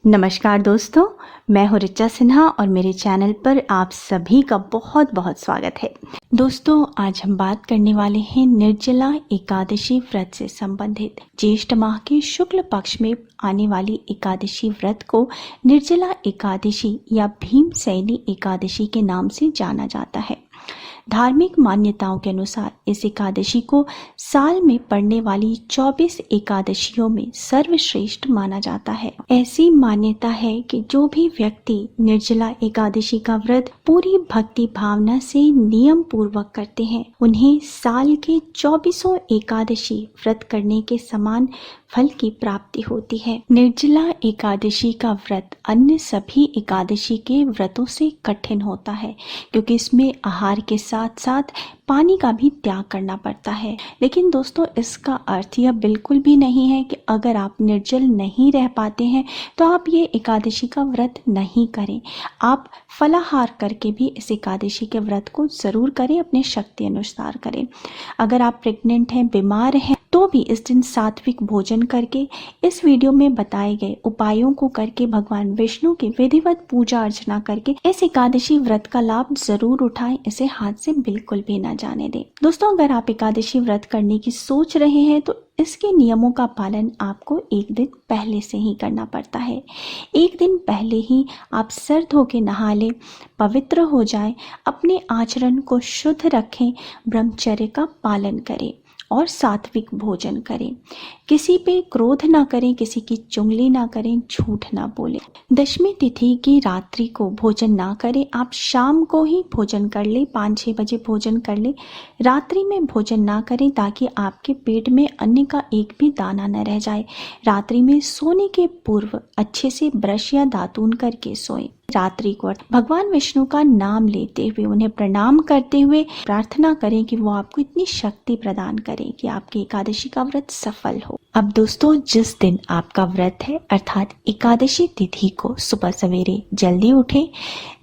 नमस्कार दोस्तों, मैं हूँ रिचा सिन्हा और मेरे चैनल पर आप सभी का बहुत बहुत स्वागत है। दोस्तों, आज हम बात करने वाले हैं निर्जला एकादशी व्रत से संबंधित। ज्येष्ठ माह के शुक्ल पक्ष में आने वाली एकादशी व्रत को निर्जला एकादशी या भीमसेनी एकादशी के नाम से जाना जाता है। धार्मिक मान्यताओं के अनुसार इस एकादशी को साल में पड़ने वाली 24 एकादशियों में सर्वश्रेष्ठ माना जाता है। ऐसी मान्यता है कि जो भी व्यक्ति निर्जला एकादशी का व्रत पूरी भक्ति भावना से नियम पूर्वक करते हैं, उन्हें साल के 24 एकादशी व्रत करने के समान फल की प्राप्ति होती है। निर्जला एकादशी का व्रत अन्य सभी एकादशी के व्रतों से कठिन होता है, क्योंकि इसमें आहार के साथ साथ पानी का भी त्याग करना पड़ता है। लेकिन दोस्तों, इसका अर्थ यह बिल्कुल भी नहीं है कि अगर आप निर्जल नहीं रह पाते हैं तो आप ये एकादशी का व्रत नहीं करें। आप फलाहार करके भी इस एकादशी के व्रत को जरूर करें, अपने शक्ति अनुसार करें। अगर आप प्रेग्नेंट हैं, बीमार हैं, तो भी इस दिन सात्विक भोजन करके, इस वीडियो में बताए गए उपायों को करके, भगवान विष्णु की विधिवत पूजा अर्चना करके इस एकादशी व्रत का लाभ जरूर उठाएं। इसे हाथ से बिल्कुल भी ना जाने दें। दोस्तों, अगर आप एकादशी व्रत करने की सोच रहे हैं तो इसके नियमों का पालन आपको एक दिन पहले से ही करना पड़ता है। एक दिन पहले ही आप सर धो के नहा लें, पवित्र हो जाएं, अपने आचरण को शुद्ध रखें, ब्रह्मचर्य का पालन करें और सात्विक भोजन करें। किसी पे क्रोध ना करें, किसी की चुगली ना करें, झूठ ना बोलें। दशमी तिथि की रात्रि को भोजन ना करें, आप शाम को ही भोजन कर ले, 5-6 बजे भोजन कर ले। रात्रि में भोजन ना करें ताकि आपके पेट में अन्न का एक भी दाना न रह जाए। रात्रि में सोने के पूर्व अच्छे से ब्रश या दातून करके सोएं। रात्रि को भगवान विष्णु का नाम लेते हुए, उन्हें प्रणाम करते हुए प्रार्थना करें कि वो आपको इतनी शक्ति प्रदान करें कि आपकी एकादशी का व्रत सफल हो। अब दोस्तों, जिस दिन आपका व्रत है अर्थात एकादशी तिथि को सुबह सवेरे जल्दी उठें,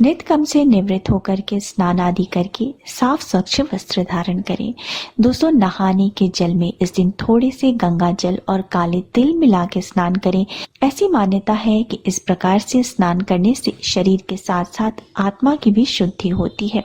नित्यकर्म से निवृत्त होकर के स्नान आदि करके साफ स्वच्छ वस्त्र धारण करें। दोस्तों, नहाने के जल में इस दिन थोड़े से गंगा जल और काले तिल मिला के स्नान करें। ऐसी मान्यता है कि इस प्रकार से स्नान करने से शरीर के साथ साथ आत्मा की भी शुद्धि होती है।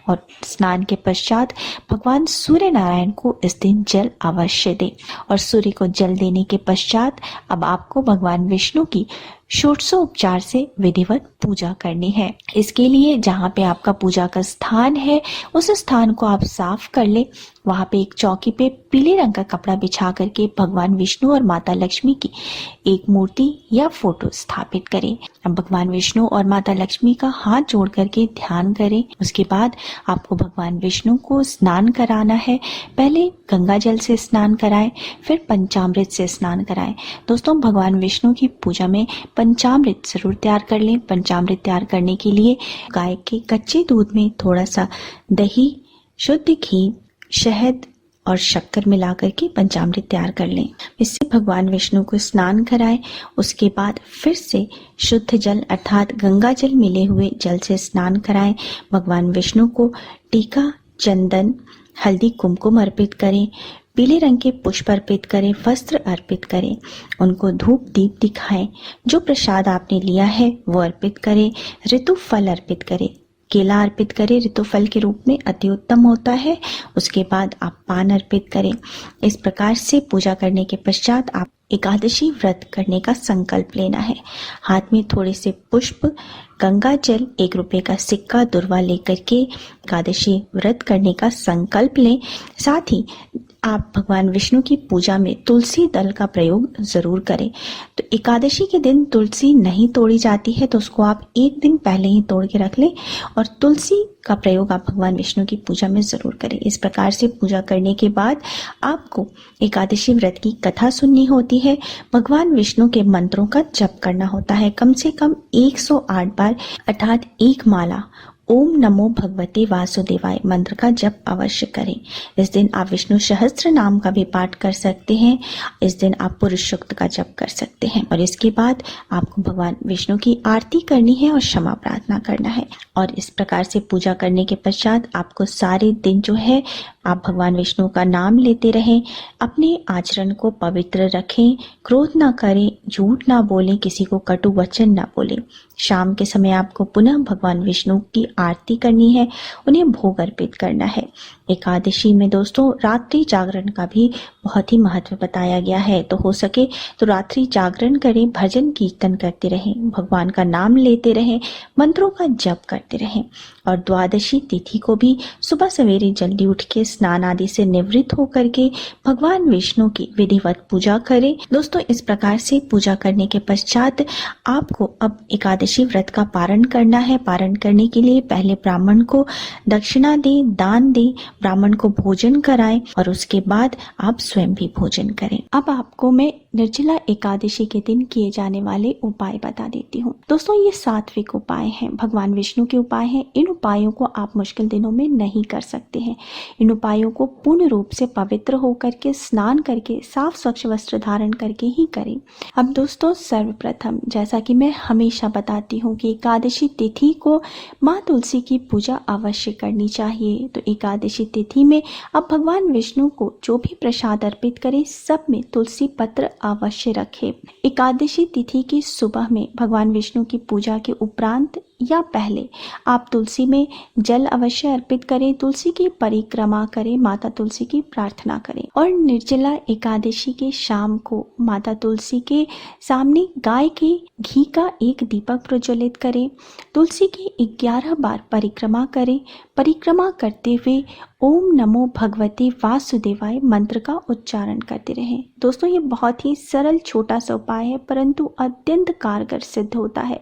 और स्नान के पश्चात भगवान सूर्य नारायण को इस दिन जल अवश्य दें। और सूर्य को जल देने के पश्चात अब आपको भगवान विष्णु की षोडशोपचार से विधिवत पूजा करनी है। इसके लिए जहाँ पे आपका पूजा का स्थान है, उस स्थान को आप साफ कर ले। वहाँ पे एक चौकी पे पीले रंग का कपड़ा बिछा करके भगवान विष्णु और माता लक्ष्मी की एक मूर्ति या फोटो स्थापित करें। अब भगवान विष्णु और माता लक्ष्मी का हाथ जोड़ करके ध्यान करें। उसके बाद आपको भगवान विष्णु को स्नान कराना है। पहले गंगा जल से स्नान कराएं, फिर पंचामृत से स्नान कराएं। दोस्तों, भगवान विष्णु की पूजा में पंचामृत जरूर तैयार कर लें। पंचामृत तैयार करने के लिए गाय के कच्चे दूध में थोड़ा सा दही, शुद्ध घी, शहद और शक्कर मिलाकर के पंचामृत तैयार कर लें। इससे भगवान विष्णु को स्नान कराएं। उसके बाद फिर से शुद्ध जल अर्थात गंगा जल मिले हुए जल से स्नान कराएं। भगवान विष्णु को टीका, चंदन, हल्दी, कुमकुम अर्पित करें। पीले रंग के पुष्प अर्पित करें, वस्त्र अर्पित करें, उनको धूप दीप दिखाएं। जो प्रसाद आपने लिया है वो अर्पित करें। ऋतु फल अर्पित करें, केला अर्पित करें, ऋतु फल के रूप में अति उत्तम होता है। उसके बाद आप पान अर्पित करें। इस प्रकार से पूजा करने के पश्चात आप एकादशी व्रत करने का संकल्प लेना है। हाथ में थोड़े से पुष्प, गंगा जल, 1 रुपए का सिक्का, दुर्वा लेकर के एकादशी व्रत करने का संकल्प लें। साथ ही आप भगवान विष्णु की पूजा में तुलसी दल का प्रयोग जरूर करें। तो एकादशी के दिन तुलसी नहीं तोड़ी जाती है, तो उसको आप एक दिन पहले ही तोड़ के रख लें और तुलसी का प्रयोग आप भगवान विष्णु की पूजा में जरूर करें। इस प्रकार से पूजा करने के बाद आपको एकादशी व्रत की कथा सुननी होती है। भगवान विष्णु के मंत्रों का जप करना होता है, कम से कम 108 बार अर्थात 1 माला ओम नमो भगवते वासुदेवाय मंत्र का जप अवश्य करें। इस दिन आप विष्णु सहस्त्र नाम का भी पाठ कर सकते हैं। इस दिन आप पुरुष सूक्त का जप कर सकते हैं। और इसके बाद आपको भगवान विष्णु की आरती करनी है और क्षमा प्रार्थना करना है। और इस प्रकार से पूजा करने के पश्चात आपको सारे दिन जो है आप भगवान विष्णु का नाम लेते रहें, अपने आचरण को पवित्र रखें, क्रोध ना करें, झूठ ना बोलें, किसी को कटु वचन ना बोलें। शाम के समय आपको पुनः भगवान विष्णु की आरती करनी है, उन्हें भोग अर्पित करना है। एकादशी में दोस्तों रात्रि जागरण का भी बहुत ही महत्व बताया गया है, तो हो सके तो रात्रि जागरण करें, भजन कीर्तन करते रहें, भगवान का नाम लेते रहें, मंत्रों का जप करते रहें। और द्वादशी तिथि को भी सुबह सवेरे जल्दी उठ के स्नान आदि से निवृत्त होकर के भगवान विष्णु की विधिवत पूजा करें। दोस्तों इस प्रकार से पूजा करने के पश्चात आपको अब एकादशी व्रत का पारण करना है। पारण करने के लिए पहले ब्राह्मण को दक्षिणा दें, दान दें, ब्राह्मण को भोजन कराएं और उसके बाद आप स्वयं भी भोजन करें। अब आपको मैं निर्जला एकादशी के दिन किए जाने वाले उपाय बता देती हूँ। दोस्तों ये सात्विक उपाय हैं, भगवान विष्णु के उपाय हैं। इन उपायों को आप मुश्किल दिनों में नहीं कर सकते हैं। इन उपायों को पूर्ण रूप से पवित्र होकर के स्नान करके साफ स्वच्छ वस्त्र धारण करके ही करें। अब दोस्तों सर्वप्रथम जैसा कि मैं हमेशा बताती हूँ कि एकादशी तिथि को माँ तुलसी की पूजा अवश्य करनी चाहिए। तो एकादशी तिथि में आप भगवान विष्णु को जो भी प्रसाद अर्पित करें सब में तुलसी पत्र अवश्य रखें। एकादशी तिथि की सुबह में भगवान विष्णु की पूजा के उपरांत या पहले आप तुलसी में जल अवश्य अर्पित करें, तुलसी की परिक्रमा करें, माता तुलसी की प्रार्थना करें। और निर्जला एकादशी के शाम को माता तुलसी के सामने गाय के घी का एक दीपक प्रज्वलित करें, तुलसी की 11 बार परिक्रमा करें। परिक्रमा करते हुए ओम नमो भगवते वासुदेवाय मंत्र का उच्चारण करते रहें। दोस्तों ये बहुत ही सरल छोटा सा उपाय है परंतु अत्यंत कारगर सिद्ध होता है।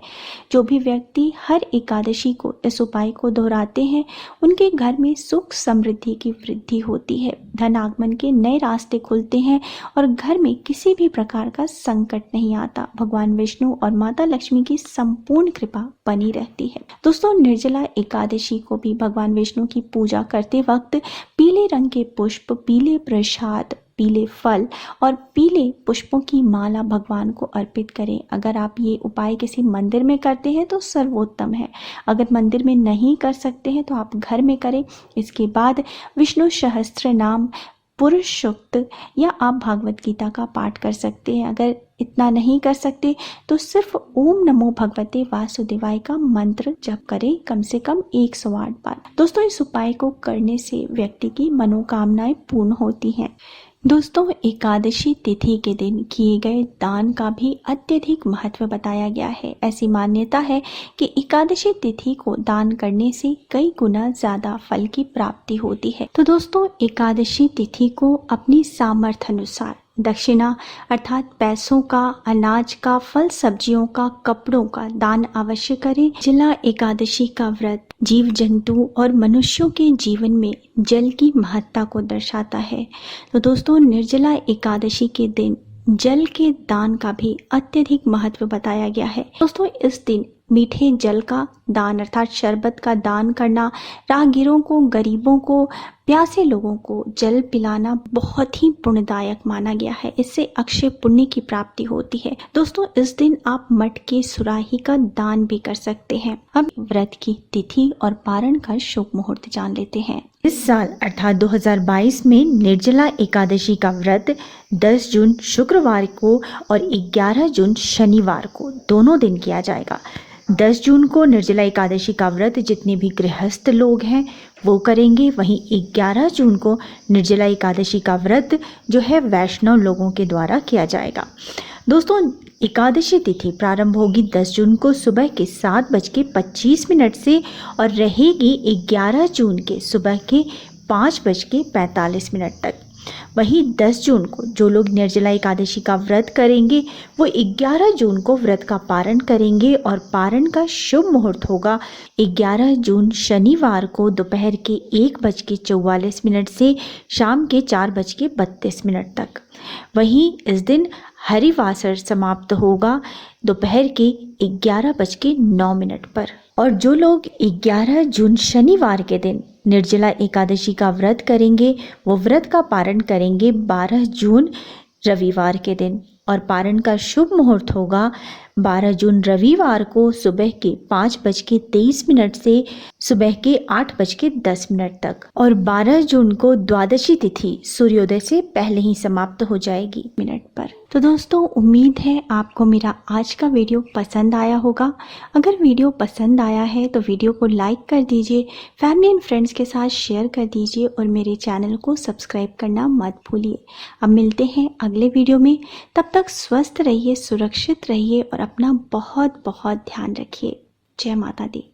जो भी व्यक्ति हर एकादशी को इस उपाय को दोहराते हैं उनके घर में सुख समृद्धि की वृद्धि होती है, धन आगमन के नए रास्ते खुलते हैं और घर में किसी भी प्रकार का संकट नहीं आता। भगवान विष्णु और माता लक्ष्मी की संपूर्ण कृपा बनी रहती है। दोस्तों निर्जला एकादशी को भी भगवान विष्णु की पूजा करते वक्त पीले रंग के पुष्प, पीले प्रसाद, पीले फल और पीले पुष्पों की माला भगवान को अर्पित करें। अगर आप ये उपाय किसी मंदिर में करते हैं तो सर्वोत्तम है। अगर मंदिर में नहीं कर सकते हैं तो आप घर में करें। इसके बाद विष्णु सहस्त्र नाम, पुरुष सूक्त या आप भागवत गीता का पाठ कर सकते हैं। अगर इतना नहीं कर सकते तो सिर्फ ओम नमो भगवते वासुदेवाय का मंत्र जप करें कम से कम 108 बार। दोस्तों इस उपाय को करने से व्यक्ति की मनोकामनाएं पूर्ण होती हैं। दोस्तों एकादशी तिथि के दिन किए गए दान का भी अत्यधिक महत्व बताया गया है। ऐसी मान्यता है कि एकादशी तिथि को दान करने से कई गुना ज्यादा फल की प्राप्ति होती है। तो दोस्तों एकादशी तिथि को अपनी सामर्थ्य अनुसार दक्षिणा अर्थात पैसों का, अनाज का, फल सब्जियों का, कपड़ों का दान अवश्य करें। निर्जला एकादशी का व्रत जीव जंतु और मनुष्यों के जीवन में जल की महत्ता को दर्शाता है। तो दोस्तों निर्जला एकादशी के दिन जल के दान का भी अत्यधिक महत्व बताया गया है। दोस्तों इस दिन मीठे जल का दान अर्थात शरबत का दान करना, राहगीरों को, गरीबों को, प्यासे लोगों को जल पिलाना बहुत ही पुण्यदायक माना गया है। इससे अक्षय पुण्य की प्राप्ति होती है। दोस्तों इस दिन आप मटके सुराही का दान भी कर सकते हैं। अब व्रत की तिथि और पारण का शुभ मुहूर्त जान लेते हैं। इस साल अर्थात 2022 में निर्जला एकादशी का व्रत 10 जून शुक्रवार को और 11 जून शनिवार को दोनों दिन किया जाएगा। 10 जून को निर्जला एकादशी का व्रत जितने भी गृहस्थ लोग हैं वो करेंगे। वहीं 11 जून को निर्जला एकादशी का व्रत जो है वैष्णव लोगों के द्वारा किया जाएगा। दोस्तों एकादशी तिथि प्रारंभ होगी 10 जून को सुबह के 7:25 से और रहेगी 11 जून के सुबह के 5:45 तक। वहीं 10 जून को जो लोग निर्जला एकादशी का व्रत करेंगे वो 11 जून को व्रत का पारण करेंगे और पारण का शुभ मुहूर्त होगा 11 जून शनिवार को दोपहर के 1:44 से शाम के 4:32 तक। वहीं इस दिन हरिवासर समाप्त होगा दोपहर के 11:09 पर। और जो लोग 11 जून शनिवार के दिन निर्जला एकादशी का व्रत करेंगे वो व्रत का पारण करेंगे 12 जून रविवार के दिन और पारण का शुभ मुहूर्त होगा 12 जून रविवार को सुबह के 5:23 से सुबह के 8:10 तक और 12 जून को द्वादशी तिथि सूर्योदय से पहले ही समाप्त हो जाएगी मिनट पर। तो दोस्तों, उम्मीद है आपको मेरा आज का वीडियो पसंद आया होगा। अगर वीडियो पसंद आया है तो वीडियो को लाइक कर दीजिए, फैमिली एंड फ्रेंड्स के साथ शेयर कर दीजिए और मेरे चैनल को सब्सक्राइब करना मत भूलिए। अब मिलते हैं अगले वीडियो में, तब तक स्वस्थ रहिए, सुरक्षित रहिए और अपना बहुत बहुत ध्यान रखिए। जय माता दी।